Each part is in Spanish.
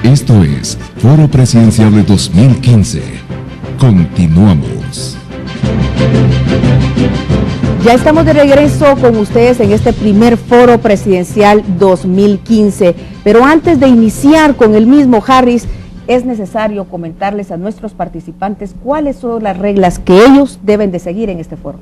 Esto es Foro Presidencial de 2015. Continuamos. Ya estamos de regreso con ustedes en este primer Foro Presidencial 2015. Pero antes de iniciar con el mismo, Harris, es necesario comentarles a nuestros participantes cuáles son las reglas que ellos deben de seguir en este foro.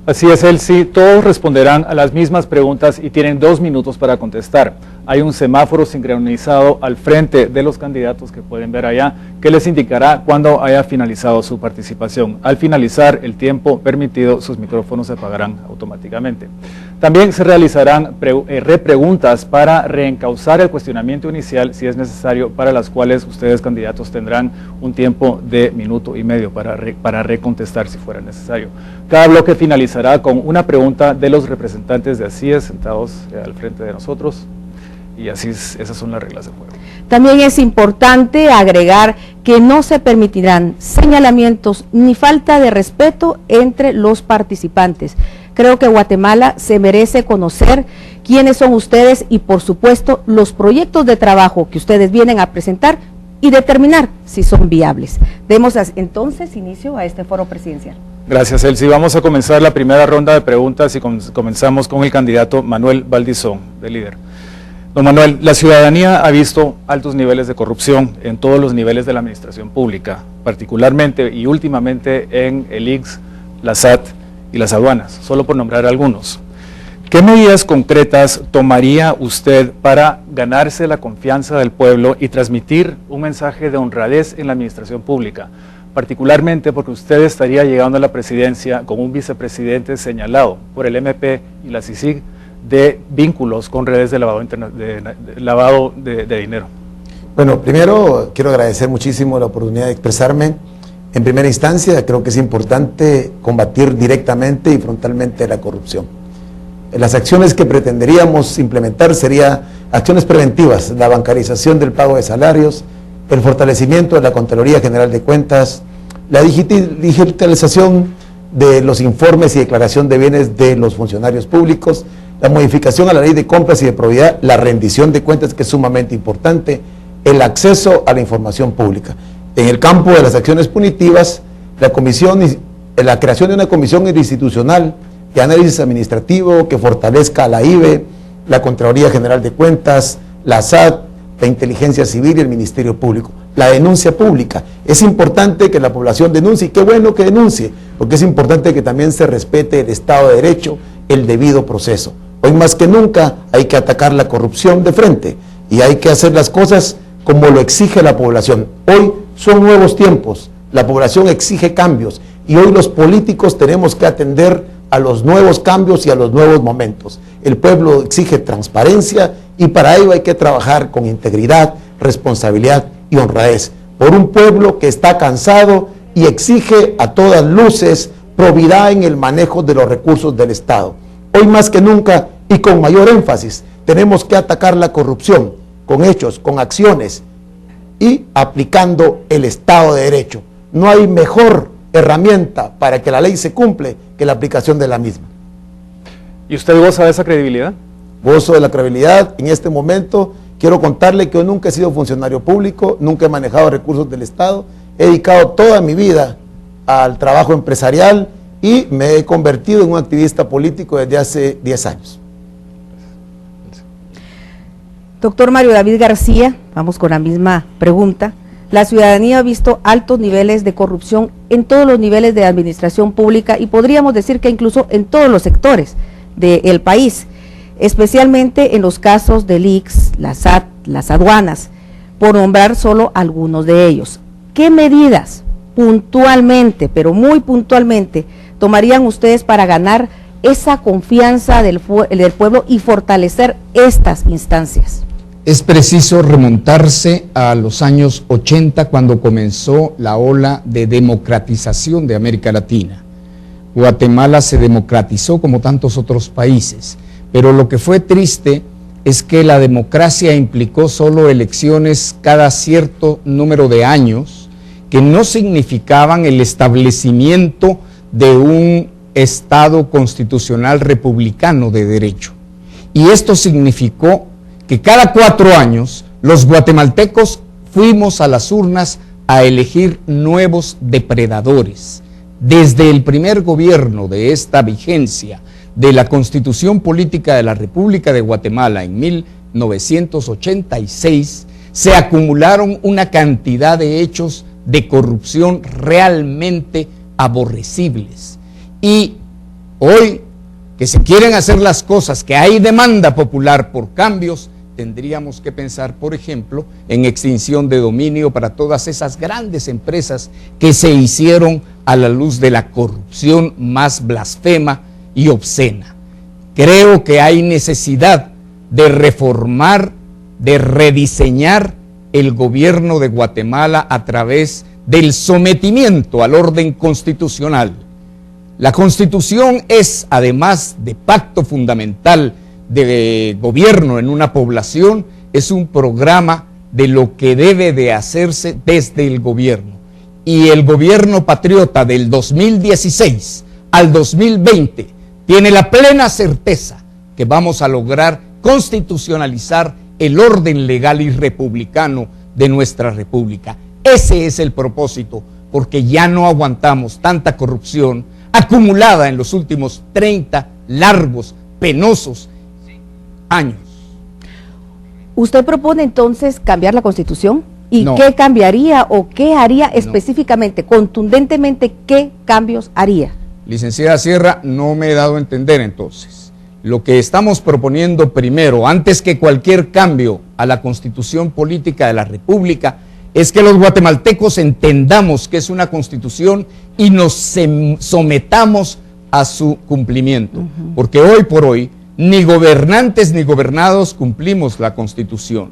Así es, Elsie, todos responderán a las mismas preguntas y tienen 2 minutos para contestar. Hay un semáforo sincronizado al frente de los candidatos que pueden ver allá, que les indicará cuándo haya finalizado su participación. Al finalizar el tiempo permitido, sus micrófonos se apagarán automáticamente. También se realizarán repreguntas para reencauzar el cuestionamiento inicial, si es necesario, para las cuales ustedes, candidatos, tendrán un tiempo de 1,5 minutos para recontestar si fuera necesario. Cada bloque finalizará con una pregunta de los representantes de ACIES sentados al frente de nosotros. Y así esas son las reglas del juego. También es importante agregar que no se permitirán señalamientos ni falta de respeto entre los participantes. Creo que Guatemala se merece conocer quiénes son ustedes y, por supuesto, los proyectos de trabajo que ustedes vienen a presentar y determinar si son viables. Demos entonces inicio a este foro presidencial. Gracias, Elsie. Vamos a comenzar la primera ronda de preguntas y comenzamos con el candidato Manuel Valdizón, de Líder. Don Manuel, la ciudadanía ha visto altos niveles de corrupción en todos los niveles de la administración pública, particularmente y últimamente en el ICS, la SAT y las aduanas, solo por nombrar algunos. ¿Qué medidas concretas tomaría usted para ganarse la confianza del pueblo y transmitir un mensaje de honradez en la administración pública? Particularmente porque usted estaría llegando a la presidencia con un vicepresidente señalado por el MP y la CICIG de vínculos con redes de lavado de dinero. Bueno, primero quiero agradecer muchísimo la oportunidad de expresarme. En primera instancia, creo que es importante combatir directamente y frontalmente la corrupción. Las acciones que pretenderíamos implementar serían acciones preventivas: la bancarización del pago de salarios, el fortalecimiento de la Contraloría General de Cuentas, la digitalización de los informes y declaración de bienes de los funcionarios públicos, la modificación a la ley de compras y de probidad, la rendición de cuentas, que es sumamente importante, el acceso a la información pública. En el campo de las acciones punitivas, la creación de una comisión institucional de análisis administrativo que fortalezca a la IBE, la Contraloría General de Cuentas, la SAT, la Inteligencia Civil y el Ministerio Público. La denuncia pública. Es importante que la población denuncie, y qué bueno que denuncie, porque es importante que también se respete el Estado de Derecho, el debido proceso. Hoy más que nunca hay que atacar la corrupción de frente y hay que hacer las cosas como lo exige la población. Hoy son nuevos tiempos, la población exige cambios y hoy los políticos tenemos que atender a los nuevos cambios y a los nuevos momentos. El pueblo exige transparencia y para ello hay que trabajar con integridad, responsabilidad y honradez, por un pueblo que está cansado y exige a todas luces probidad en el manejo de los recursos del Estado. Hoy más que nunca y con mayor énfasis tenemos que atacar la corrupción con hechos, con acciones y aplicando el Estado de Derecho. No hay mejor herramienta para que la ley se cumple que la aplicación de la misma. ¿Y usted goza de esa credibilidad? Gozo de la credibilidad. En este momento quiero contarle que yo nunca he sido funcionario público, nunca he manejado recursos del Estado, he dedicado toda mi vida al trabajo empresarial y me he convertido en un activista político desde hace 10 años. Doctor Mario David García, vamos con la misma pregunta. La ciudadanía ha visto altos niveles de corrupción en todos los niveles de administración pública y podríamos decir que incluso en todos los sectores del país, especialmente en los casos del ICS, la SAT, las aduanas, por nombrar solo algunos de ellos. ¿Qué medidas puntualmente, pero muy puntualmente, tomarían ustedes para ganar esa confianza del pueblo y fortalecer estas instancias? Es preciso remontarse a los años 80 cuando comenzó la ola de democratización de América Latina. Guatemala se democratizó como tantos otros países, pero lo que fue triste es que la democracia implicó solo elecciones cada cierto número de años que no significaban el establecimiento de un Estado constitucional republicano de derecho. Y esto significó que cada 4 años los guatemaltecos fuimos a las urnas a elegir nuevos depredadores. Desde el primer gobierno de esta vigencia de la Constitución Política de la República de Guatemala en 1986, se acumularon una cantidad de hechos de corrupción realmente aborrecibles. Y hoy, que se quieren hacer las cosas, que hay demanda popular por cambios, tendríamos que pensar, por ejemplo, en extinción de dominio para todas esas grandes empresas que se hicieron a la luz de la corrupción más blasfema y obscena. Creo que hay necesidad de reformar, de rediseñar el gobierno de Guatemala a través del sometimiento al orden constitucional. La Constitución es, además de pacto fundamental de gobierno en una población, es un programa de lo que debe de hacerse desde el gobierno. Y el gobierno patriota del 2016 al 2020 tiene la plena certeza que vamos a lograr constitucionalizar el orden legal y republicano de nuestra república. Ese es el propósito, porque ya no aguantamos tanta corrupción acumulada en los últimos 30 largos, penosos años. ¿Usted propone entonces cambiar la Constitución? ¿Y No. qué cambiaría o qué haría específicamente, contundentemente, qué cambios haría? Licenciada Sierra, no me he dado a entender entonces. Lo que estamos proponiendo primero, antes que cualquier cambio a la Constitución Política de la República, es que los guatemaltecos entendamos que es una Constitución y nos sometamos a su cumplimiento. Porque hoy por hoy, ni gobernantes ni gobernados cumplimos la Constitución.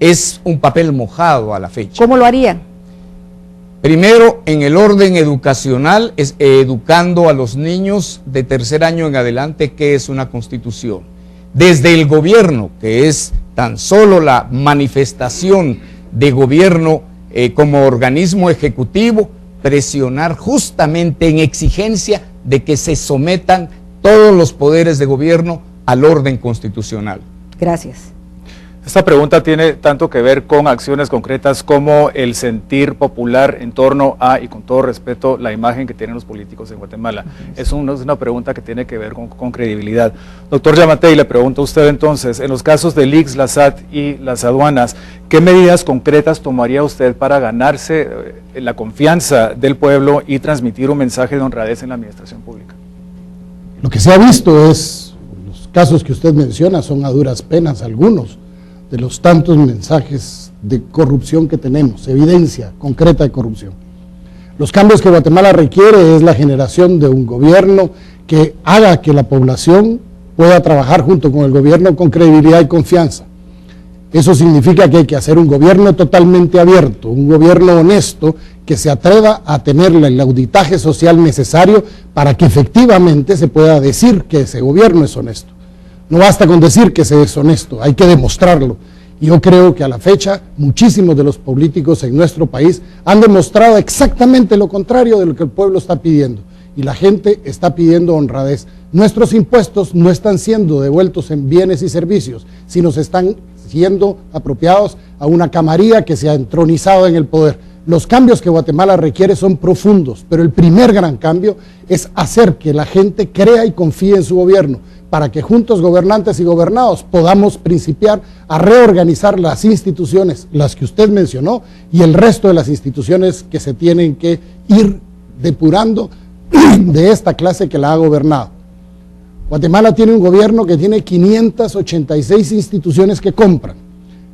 Es un papel mojado a la fecha. ¿Cómo lo harían? Primero, en el orden educacional, es educando a los niños de tercer año en adelante qué es una Constitución. Desde el gobierno, que es tan solo la manifestación de gobierno como organismo ejecutivo, presionar justamente en exigencia de que se sometan todos los poderes de gobierno al orden constitucional. Gracias. Esta pregunta tiene tanto que ver con acciones concretas como el sentir popular en torno a, y con todo respeto, la imagen que tienen los políticos en Guatemala. Es una pregunta que tiene que ver con credibilidad. Doctor Yamatei, le pregunto a usted entonces, en los casos del ICS, la SAT y las aduanas, ¿qué medidas concretas tomaría usted para ganarse la confianza del pueblo y transmitir un mensaje de honradez en la administración pública? Lo que se ha visto es, los casos que usted menciona son a duras penas algunos de los tantos mensajes de corrupción que tenemos, evidencia concreta de corrupción. Los cambios que Guatemala requiere es la generación de un gobierno que haga que la población pueda trabajar junto con el gobierno con credibilidad y confianza. Eso significa que hay que hacer un gobierno totalmente abierto, un gobierno honesto que se atreva a tener el auditaje social necesario para que efectivamente se pueda decir que ese gobierno es honesto. No basta con decir que se es honesto, hay que demostrarlo. Y yo creo que a la fecha muchísimos de los políticos en nuestro país han demostrado exactamente lo contrario de lo que el pueblo está pidiendo. Y la gente está pidiendo honradez. Nuestros impuestos no están siendo devueltos en bienes y servicios, sino se están siendo apropiados a una camarilla que se ha entronizado en el poder. Los cambios que Guatemala requiere son profundos, pero el primer gran cambio es hacer que la gente crea y confíe en su gobierno, para que juntos, gobernantes y gobernados, podamos principiar a reorganizar las instituciones, las que usted mencionó, y el resto de las instituciones que se tienen que ir depurando de esta clase que la ha gobernado. Guatemala tiene un gobierno que tiene 586 instituciones que compran,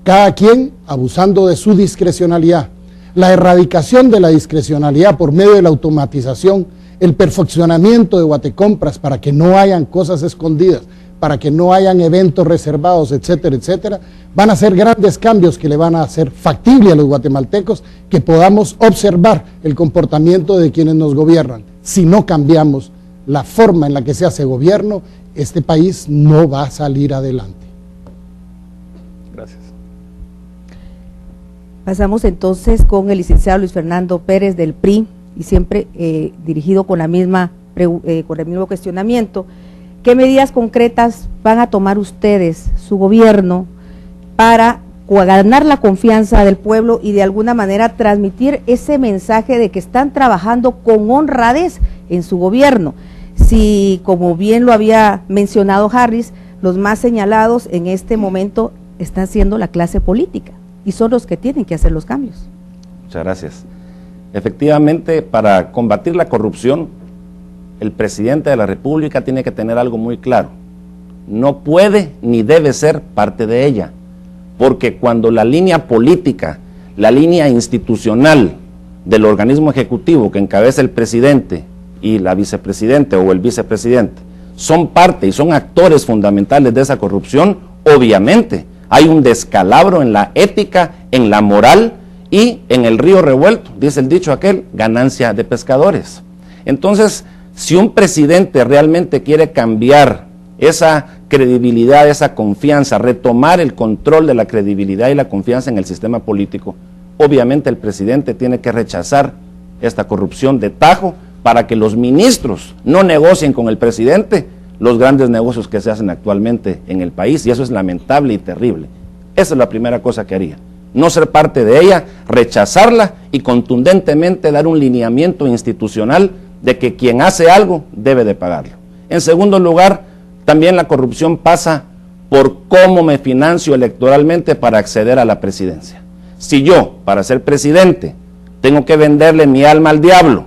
cada quien abusando de su discrecionalidad. La erradicación de la discrecionalidad por medio de la automatización, el perfeccionamiento de Guatecompras para que no hayan cosas escondidas, para que no hayan eventos reservados, etcétera, etcétera, van a ser grandes cambios que le van a hacer factible a los guatemaltecos que podamos observar el comportamiento de quienes nos gobiernan. Si no cambiamos la forma en la que se hace gobierno, este país no va a salir adelante. Gracias. Pasamos entonces con el licenciado Luis Fernando Pérez del PRI, y siempre dirigido con el mismo cuestionamiento. ¿Qué medidas concretas van a tomar ustedes, su gobierno, para ganar la confianza del pueblo y de alguna manera transmitir ese mensaje de que están trabajando con honradez en su gobierno. Si, como bien lo había mencionado Harris, los más señalados en este momento están siendo la clase política y son los que tienen que hacer los cambios. Muchas gracias. Efectivamente, para combatir la corrupción, el presidente de la República tiene que tener algo muy claro. No puede ni debe ser parte de ella, porque cuando la línea política, la línea institucional del organismo ejecutivo que encabeza el presidente y la vicepresidente o el vicepresidente son parte y son actores fundamentales de esa corrupción, obviamente hay un descalabro en la ética, en la moral y en el río revuelto, dice el dicho aquel, ganancia de pescadores. Entonces, si un presidente realmente quiere cambiar esa credibilidad, esa confianza, retomar el control de la credibilidad y la confianza en el sistema político, obviamente el presidente tiene que rechazar esta corrupción de tajo para que los ministros no negocien con el presidente los grandes negocios que se hacen actualmente en el país, y eso es lamentable y terrible. Esa es la primera cosa que haría, no ser parte de ella, rechazarla y contundentemente dar un lineamiento institucional de que quien hace algo debe de pagarlo. En segundo lugar, también la corrupción pasa por cómo me financio electoralmente para acceder a la presidencia. Si yo, para ser presidente, tengo que venderle mi alma al diablo,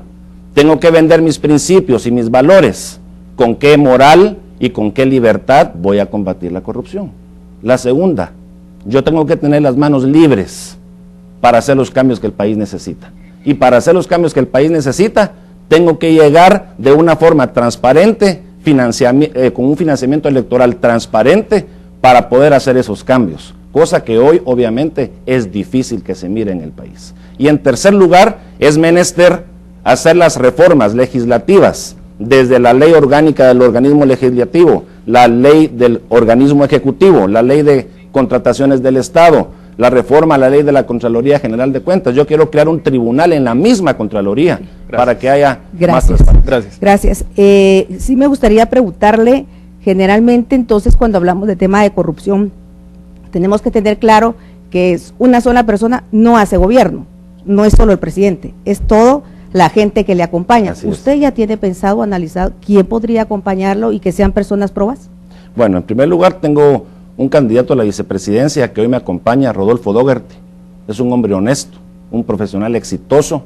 tengo que vender mis principios y mis valores, ¿con qué moral y con qué libertad voy a combatir la corrupción? La segunda, yo tengo que tener las manos libres para hacer los cambios que el país necesita. Y para hacer los cambios que el país necesita, tengo que llegar de una forma transparente, con un financiamiento electoral transparente para poder hacer esos cambios, cosa que hoy obviamente es difícil que se mire en el país. Y en tercer lugar, es menester hacer las reformas legislativas, desde la ley orgánica del organismo legislativo, la ley del organismo ejecutivo, la ley de contrataciones del Estado, la reforma a la ley de la Contraloría General de Cuentas. Yo quiero crear un tribunal en la misma Contraloría para que haya más transparencia. Gracias. Sí me gustaría preguntarle, generalmente entonces cuando hablamos de tema de corrupción, tenemos que tener claro que es una sola persona no hace gobierno, no es solo el presidente, es todo la gente que le acompaña. ¿Usted ya tiene pensado, analizado quién podría acompañarlo y que sean personas probas? Bueno, en primer lugar tengo un candidato a la vicepresidencia que hoy me acompaña, Rodolfo Dougherty. Es un hombre honesto, un profesional exitoso,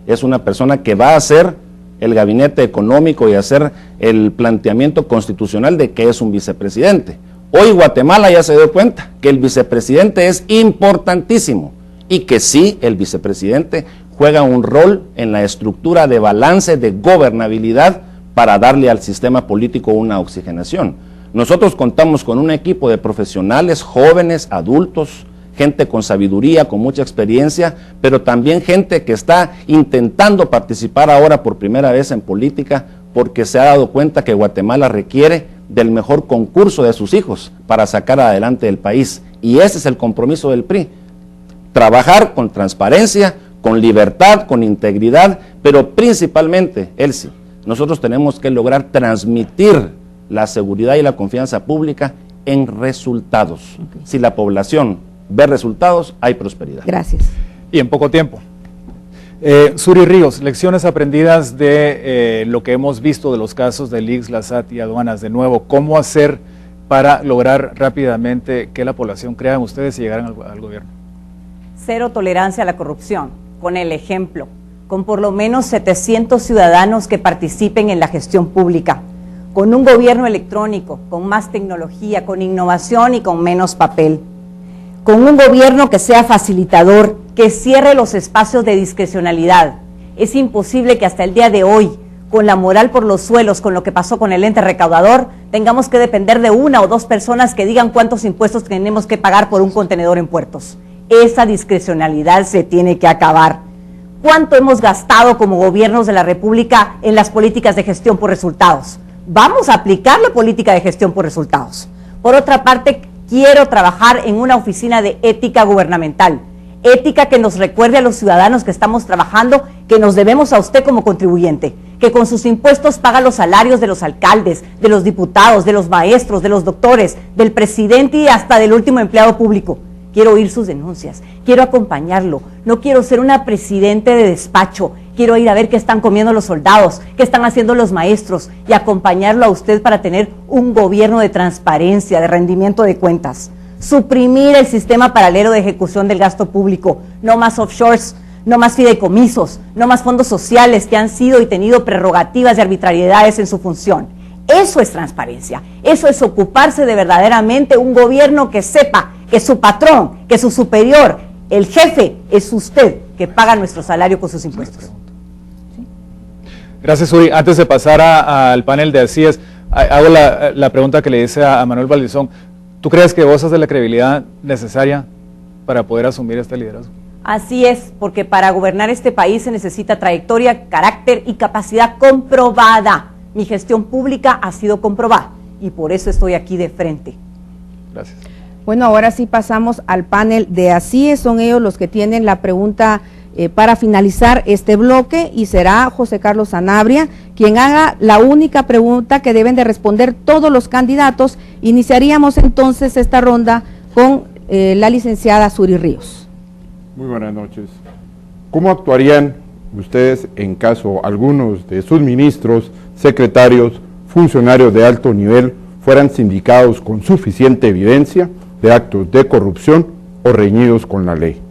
es una persona que va a hacer el gabinete económico y hacer el planteamiento constitucional de que es un vicepresidente. Hoy Guatemala ya se dio cuenta que el vicepresidente es importantísimo y que sí, el vicepresidente juega un rol en la estructura de balance de gobernabilidad para darle al sistema político una oxigenación. Nosotros contamos con un equipo de profesionales, jóvenes, adultos, gente con sabiduría, con mucha experiencia, pero también gente que está intentando participar ahora por primera vez en política porque se ha dado cuenta que Guatemala requiere del mejor concurso de sus hijos para sacar adelante el país. Y ese es el compromiso del PRI, trabajar con transparencia, con libertad, con integridad, pero principalmente, Elsie, nosotros tenemos que lograr transmitir la seguridad y la confianza pública en resultados. Okay. Si la población ve resultados, hay prosperidad. Gracias. Y en poco tiempo. Suri Ríos, lecciones aprendidas de lo que hemos visto de los casos de LICS, la SAT y aduanas. De nuevo, ¿cómo hacer para lograr rápidamente que la población crea en ustedes y llegaran al gobierno? Cero tolerancia a la corrupción, con el ejemplo, con por lo menos 700 ciudadanos que participen en la gestión pública, con un gobierno electrónico, con más tecnología, con innovación y con menos papel, con un gobierno que sea facilitador, que cierre los espacios de discrecionalidad. Es imposible que hasta el día de hoy, con la moral por los suelos, con lo que pasó con el ente recaudador, tengamos que depender de una o dos personas que digan cuántos impuestos tenemos que pagar por un contenedor en puertos. Esa discrecionalidad se tiene que acabar. ¿Cuánto hemos gastado como gobiernos de la República en las políticas de gestión por resultados? Vamos a aplicar la política de gestión por resultados. Por otra parte, quiero trabajar en una oficina de ética gubernamental, ética que nos recuerde a los ciudadanos que estamos trabajando que nos debemos a usted como contribuyente, que con sus impuestos paga los salarios de los alcaldes, de los diputados, de los maestros, de los doctores, del presidente y hasta del último empleado público, quiero oír sus denuncias, quiero acompañarlo, no quiero ser una presidente de despacho, quiero ir a ver qué están comiendo los soldados, qué están haciendo los maestros y acompañarlo a usted para tener un gobierno de transparencia, de rendimiento de cuentas. Suprimir el sistema paralelo de ejecución del gasto público, no más offshores, no más fideicomisos, no más fondos sociales que han sido y tenido prerrogativas y arbitrariedades en su función. Eso es transparencia, eso es ocuparse de verdaderamente un gobierno que sepa que su patrón, que su superior, el jefe es usted que paga nuestro salario con sus impuestos. ¿Sí? Gracias, Uri. Antes de pasar al panel de ACIES, hago la pregunta que le hice a Manuel Valdizón. ¿Tú crees que gozas de la credibilidad necesaria para poder asumir este liderazgo? Así es, porque para gobernar este país se necesita trayectoria, carácter y capacidad comprobada. Mi gestión pública ha sido comprobada y por eso estoy aquí de frente. Gracias. Bueno, ahora sí pasamos al panel de ACIES, son ellos los que tienen la pregunta para finalizar este bloque y será José Carlos Sanabria quien haga la única pregunta que deben de responder todos los candidatos. Iniciaríamos entonces esta ronda con la licenciada Suri Ríos. Muy buenas noches. ¿Cómo actuarían ustedes en caso algunos de sus ministros, secretarios, funcionarios de alto nivel fueran sindicados con suficiente evidencia de actos de corrupción o reñidos con la ley?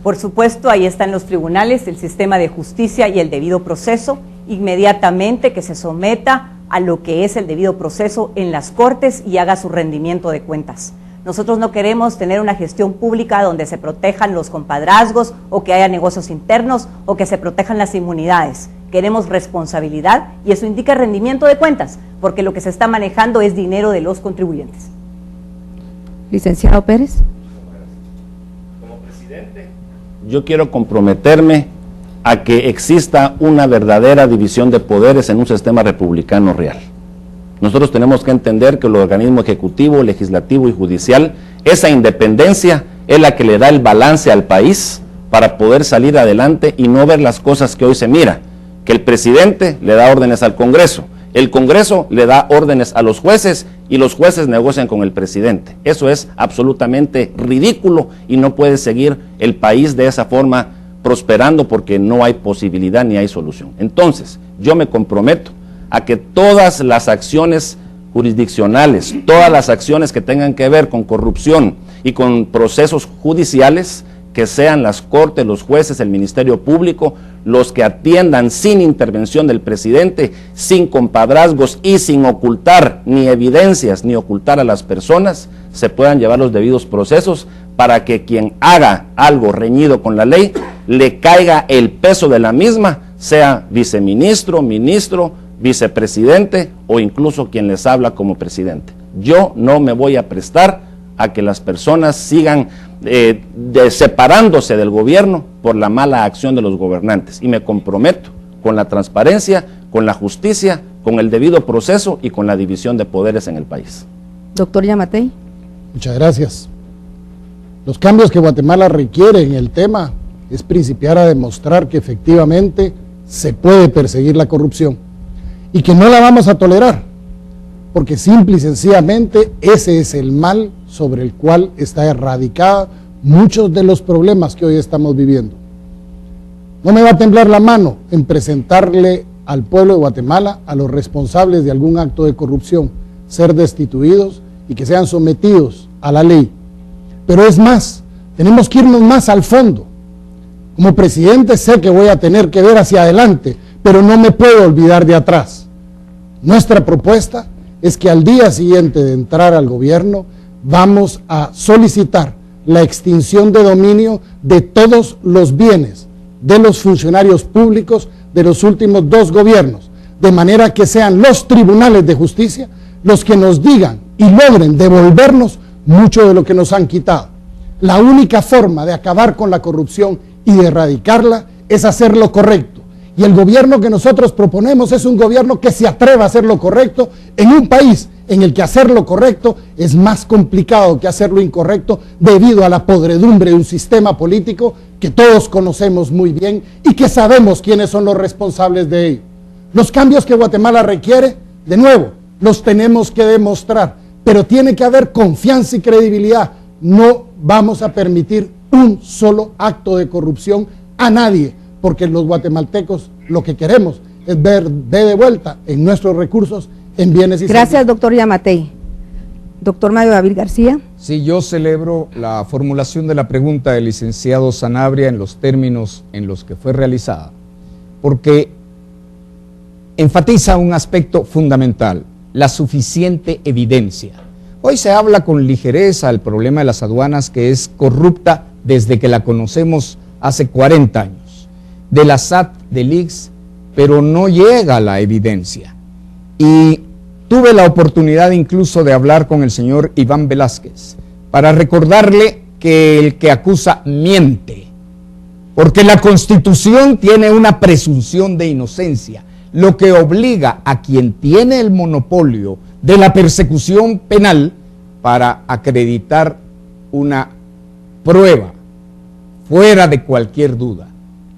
Por supuesto, ahí están los tribunales, el sistema de justicia y el debido proceso, inmediatamente que se someta a lo que es el debido proceso en las cortes y haga su rendimiento de cuentas. Nosotros no queremos tener una gestión pública donde se protejan los compadrazgos o que haya negocios internos o que se protejan las inmunidades. Queremos responsabilidad y eso indica rendimiento de cuentas, porque lo que se está manejando es dinero de los contribuyentes. Licenciado Pérez. Como presidente, yo quiero comprometerme a que exista una verdadera división de poderes en un sistema republicano real. Nosotros tenemos que entender que el organismo ejecutivo, legislativo y judicial, esa independencia es la que le da el balance al país para poder salir adelante y no ver las cosas que hoy se mira, que el presidente le da órdenes al Congreso, el Congreso le da órdenes a los jueces y los jueces negocian con el presidente. Eso es absolutamente ridículo y no puede seguir el país de esa forma prosperando porque no hay posibilidad ni hay solución. Entonces, yo me comprometo a que todas las acciones jurisdiccionales, todas las acciones que tengan que ver con corrupción y con procesos judiciales, que sean las cortes, los jueces, el Ministerio Público, los que atiendan sin intervención del presidente, sin compadrazgos y sin ocultar ni evidencias ni ocultar a las personas, se puedan llevar los debidos procesos para que quien haga algo reñido con la ley, le caiga el peso de la misma, sea viceministro, ministro, vicepresidente o incluso quien les habla como presidente. Yo no me voy a prestar a que las personas sigan separándose del gobierno por la mala acción de los gobernantes y me comprometo con la transparencia, con la justicia, con el debido proceso y con la división de poderes en el país. Doctor Yamatei. Muchas gracias. Los cambios que Guatemala requiere en el tema es principiar a demostrar que efectivamente se puede perseguir la corrupción y que no la vamos a tolerar, porque simple y sencillamente ese es el mal sobre el cual está erradicada muchos de los problemas que hoy estamos viviendo. No me va a temblar la mano en presentarle al pueblo de Guatemala a los responsables de algún acto de corrupción, ser destituidos y que sean sometidos a la ley. Pero es más, tenemos que irnos más al fondo. Como presidente sé que voy a tener que ver hacia adelante, pero no me puedo olvidar de atrás. Nuestra propuesta es que al día siguiente de entrar al gobierno vamos a solicitar la extinción de dominio de todos los bienes de los funcionarios públicos de los últimos 2 gobiernos, de manera que sean los tribunales de justicia los que nos digan y logren devolvernos mucho de lo que nos han quitado. La única forma de acabar con la corrupción y de erradicarla es hacer lo correcto. Y el gobierno que nosotros proponemos es un gobierno que se atreva a hacer lo correcto en un país en el que hacer lo correcto es más complicado que hacer lo incorrecto debido a la podredumbre de un sistema político que todos conocemos muy bien y que sabemos quiénes son los responsables de ello. Los cambios que Guatemala requiere, de nuevo, los tenemos que demostrar, pero tiene que haber confianza y credibilidad, no vamos a permitir un solo acto de corrupción a nadie, porque los guatemaltecos lo que queremos es ver de vuelta en nuestros recursos en bienes y Gracias, servicios. doctor Yamatei. Doctor Mario David García. Sí, yo celebro la formulación de la pregunta del licenciado Sanabria en los términos en los que fue realizada, porque enfatiza un aspecto fundamental, la suficiente evidencia. Hoy se habla con ligereza del problema de las aduanas, que es corrupta desde que la conocemos hace 40 años, de la SAT, del ICS, pero no llega a la evidencia. Y tuve la oportunidad incluso de hablar con el señor Iván Velázquez para recordarle que el que acusa miente, porque la Constitución tiene una presunción de inocencia, lo que obliga a quien tiene el monopolio de la persecución penal para acreditar una prueba fuera de cualquier duda.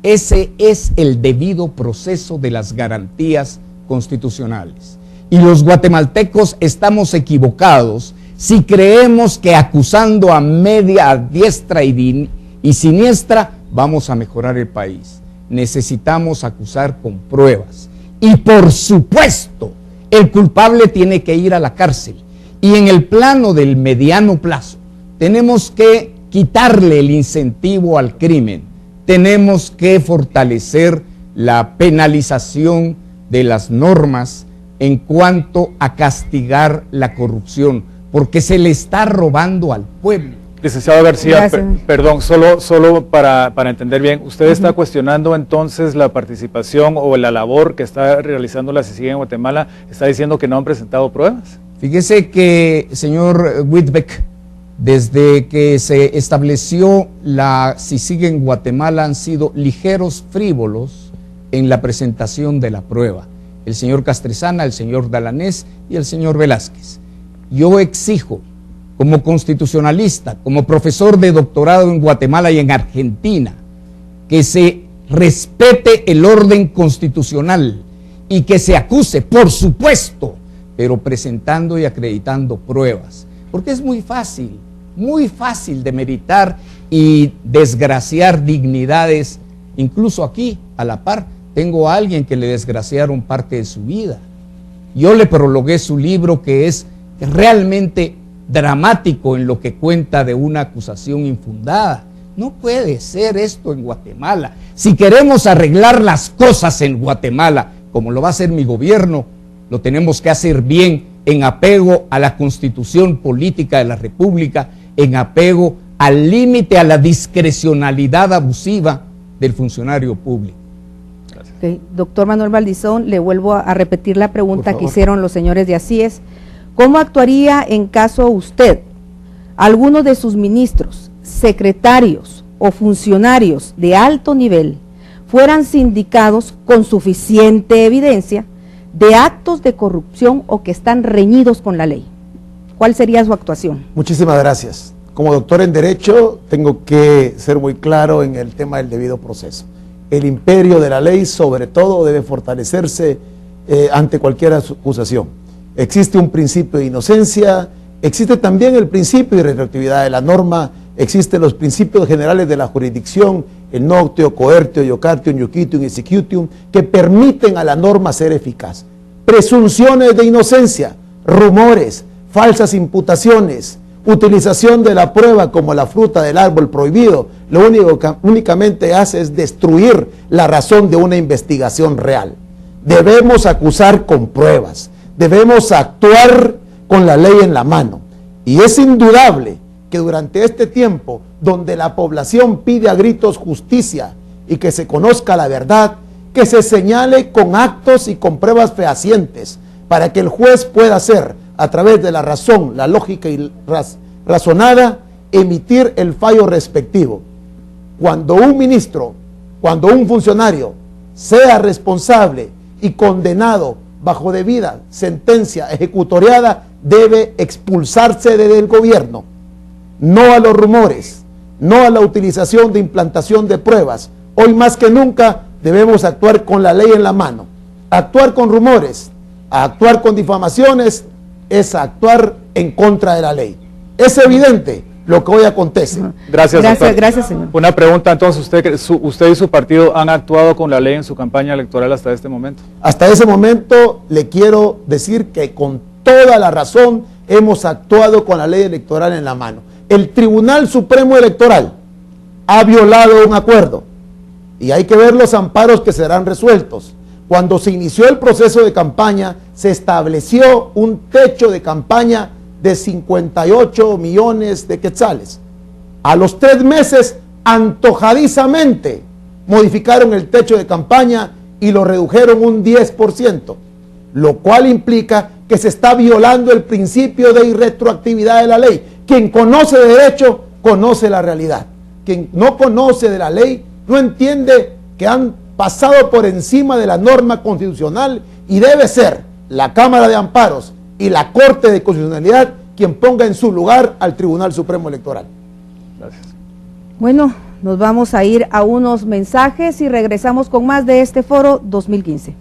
Ese es el debido proceso de las garantías constitucionales. Y los guatemaltecos estamos equivocados si creemos que acusando a media, a diestra y siniestra vamos a mejorar el país. Necesitamos acusar con pruebas. Y por supuesto, el culpable tiene que ir a la cárcel. Y en el plano del mediano plazo, tenemos que quitarle el incentivo al crimen. Tenemos que fortalecer la penalización de las normas en cuanto a castigar la corrupción, porque se le está robando al pueblo. Licenciado García, perdón, solo para entender bien, ¿usted está cuestionando entonces la participación o la labor que está realizando la CICIG en Guatemala? ¿Está diciendo que no han presentado pruebas? Fíjese que, señor Whitbeck, desde que se estableció la CICIG en Guatemala han sido ligeros frívolos en la presentación de la prueba. El señor Castresana, el señor Dalanés y el señor Velázquez. Yo exijo, como constitucionalista, como profesor de doctorado en Guatemala y en Argentina, que se respete el orden constitucional y que se acuse, por supuesto, pero presentando y acreditando pruebas. Porque es muy fácil demeritar y desgraciar dignidades. Incluso aquí, a la par, tengo a alguien que le desgraciaron parte de su vida. Yo le prologué su libro, que es realmente dramático en lo que cuenta de una acusación infundada. No puede ser esto en Guatemala. Si queremos arreglar las cosas en Guatemala, como lo va a hacer mi gobierno, lo tenemos que hacer bien, en apego a la Constitución Política de la República, en apego al límite, a la discrecionalidad abusiva del funcionario público. Okay. Doctor Manuel Valdizón, le vuelvo a repetir la pregunta que hicieron los señores de Asíes. ¿Cómo actuaría en caso usted, alguno de sus ministros, secretarios o funcionarios de alto nivel fueran sindicados con suficiente evidencia de actos de corrupción o que están reñidos con la ley? ¿Cuál sería su actuación? Muchísimas gracias. Como doctor en Derecho, tengo que ser muy claro en el tema del debido proceso. El imperio de la ley, sobre todo, debe fortalecerse ante cualquier acusación. Existe un principio de inocencia, existe también el principio de retroactividad de la norma, existen los principios generales de la jurisdicción, el noctio, coertio, iocartio, iuquitium y executium, que permiten a la norma ser eficaz. Presunciones de inocencia, rumores, falsas imputaciones, utilización de la prueba como la fruta del árbol prohibido, lo único que únicamente hace es destruir la razón de una investigación real. Debemos acusar con pruebas, debemos actuar con la ley en la mano. Y es indudable que durante este tiempo, donde la población pide a gritos justicia y que se conozca la verdad, que se señale con actos y con pruebas fehacientes, para que el juez pueda hacer, a través de la razón, la lógica y razonada, emitir el fallo respectivo. Cuando un ministro, cuando un funcionario sea responsable y condenado bajo debida sentencia ejecutoriada, debe expulsarse del gobierno. No a los rumores, no a la utilización de implantación de pruebas. Hoy más que nunca debemos actuar con la ley en la mano. Actuar con rumores, actuar con difamaciones, es actuar en contra de la ley. Es evidente lo que hoy acontece. Gracias, doctor. Gracias, señor. Una pregunta entonces, ¿usted y su partido han actuado con la ley en su campaña electoral hasta este momento? Hasta ese momento le quiero decir que con toda la razón hemos actuado con la ley electoral en la mano. El Tribunal Supremo Electoral ha violado un acuerdo y hay que ver los amparos que serán resueltos. Cuando se inició el proceso de campaña, se estableció un techo de campaña de 58 millones de quetzales. A los 3 meses, antojadizamente, modificaron el techo de campaña y lo redujeron un 10%, lo cual implica que se está violando el principio de irretroactividad de la ley. Quien conoce de derecho, conoce la realidad. Quien no conoce de la ley, no entiende que han pasado por encima de la norma constitucional y debe ser la Cámara de Amparos y la Corte de Constitucionalidad quien ponga en su lugar al Tribunal Supremo Electoral. Gracias. Bueno, nos vamos a ir a unos mensajes y regresamos con más de este foro 2015.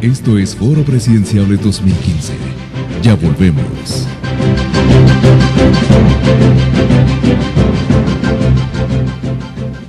Esto es Foro Presidencial 2015. Ya volvemos.